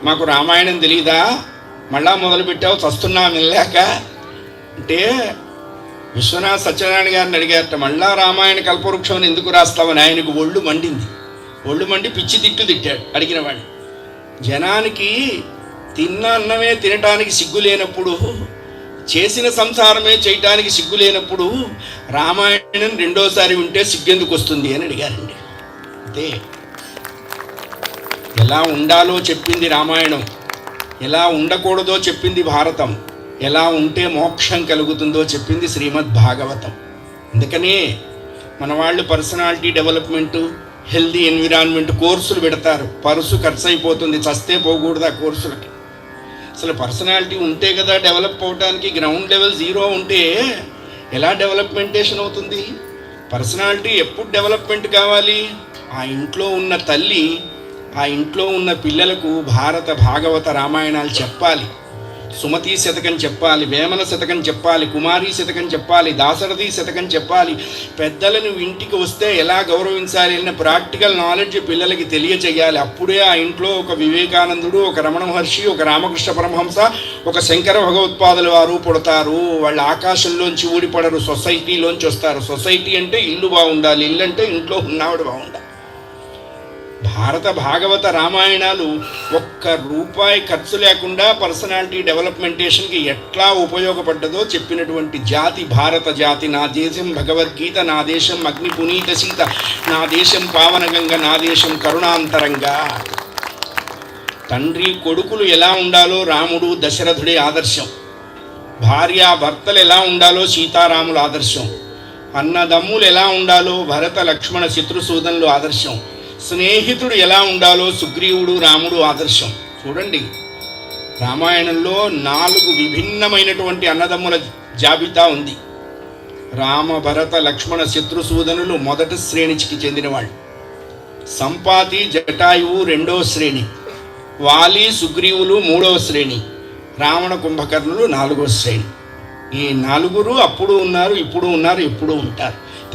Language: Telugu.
మాకు రామాయణం తెలీదా, మళ్ళా మొదలుపెట్టావు, చస్తున్నాం వెళ్ళాక అంటే విశ్వనాథ సత్యనారాయణ గారిని అడిగారట, మళ్ళా రామాయణ కల్పవృక్షం ఎందుకు రాస్తావని. ఆయనకు ఒళ్ళు మండింది. ఒళ్ళు మండి పిచ్చి తిట్టు తిట్టాడు అడిగిన వాడిని. జనానికి తిన్న అన్నమే తినటానికి సిగ్గు లేనప్పుడు, చేసిన సంసారమే చేయటానికి సిగ్గు లేనప్పుడు రామాయణం రెండోసారి వింటే సిగ్గెందుకు వస్తుంది అని అడిగారండి. అంతే. ఎలా ఉండాలో చెప్పింది రామాయణం, ఎలా ఉండకూడదో చెప్పింది భారతం, ఎలా ఉంటే మోక్షం కలుగుతుందో చెప్పింది శ్రీమద్ భాగవతం. అందుకనే మన వాళ్ళు పర్సనాలిటీ డెవలప్మెంటు, హెల్దీ ఎన్విరాన్మెంట్ కోర్సులు పెడతారు. పరుసు ఖర్చు అయిపోతుంది, చస్తే పోకూడదు ఆ కోర్సులకి. అసలు పర్సనాలిటీ ఉంటే కదా డెవలప్ అవడానికి. గ్రౌండ్ లెవెల్ జీరో ఉంటే ఎలా డెవలప్మెంటేషన్ అవుతుంది? పర్సనాలిటీ ఎప్పుడు డెవలప్మెంట్ కావాలి? ఆ ఇంట్లో ఉన్న తల్లి, ఆ ఇంట్లో ఉన్న పిల్లలకు భారత భాగవత రామాయణాలు చెప్పాలి. సుమతి శతకం చెప్పాలి, వేమన శతకం చెప్పాలి, కుమారి శతకం చెప్పాలి, దాశరథి శతకం చెప్పాలి. పెద్దలను ఇంటికి వస్తే ఎలా గౌరవించాలి అన్న ప్రాక్టికల్ నాలెడ్జ్ పిల్లలకి తెలియచేయాలి. అప్పుడే ఆ ఇంట్లో ఒక వివేకానందుడు, ఒక రమణ మహర్షి, ఒక రామకృష్ణ పరమహంస, ఒక శంకర భగవత్పాదుల వారు పుడతారు. వాళ్ళు ఆకాశంలోంచి ఊడిపడరు, సొసైటీలోంచి వస్తారు. సొసైటీ అంటే ఇల్లు బాగుండాలి, ఇల్లు అంటే ఇంట్లో ఉన్నవాడు బాగుండాలి. భారత భాగవత రామాయణాలు ఒక్క రూపాయి ఖర్చు లేకుండా పర్సనాలిటీ డెవలప్మెంటేషన్కి ఎట్లా ఉపయోగపడ్డదో చెప్పినటువంటి జాతి భారత జాతి. నా దేశం భగవద్గీత, నా దేశం అగ్ని పునీత సీత, నా దేశం పావనగంగ, నా దేశం కరుణాంతరంగా. తండ్రి కొడుకులు ఎలా ఉండాలో రాముడు దశరథుడే ఆదర్శం. భార్యాభర్తలు ఎలా ఉండాలో సీతారాముల ఆదర్శం. అన్నదమ్ములు ఎలా ఉండాలో భరత లక్ష్మణ శత్రుసూదనులు ఆదర్శం. స్నేహితుడు ఎలా ఉండాలో సుగ్రీవుడు రాముడు ఆదర్శం. చూడండి, రామాయణంలో 4 విభిన్నమైనటువంటి అన్నదమ్ముల జాబితా ఉంది. రామ భరత లక్ష్మణ శత్రుసూదనులు మొదటి శ్రేణికి చెందినవాళ్ళు. సంపాతి జటాయువు 2వ శ్రేణి, వాలి సుగ్రీవులు 3వ శ్రేణి, రావణ కుంభకర్ణులు 4వ శ్రేణి. ఈ 4 అప్పుడు ఉన్నారు, ఇప్పుడు ఉన్నారు, ఎప్పుడు ఉంటారు.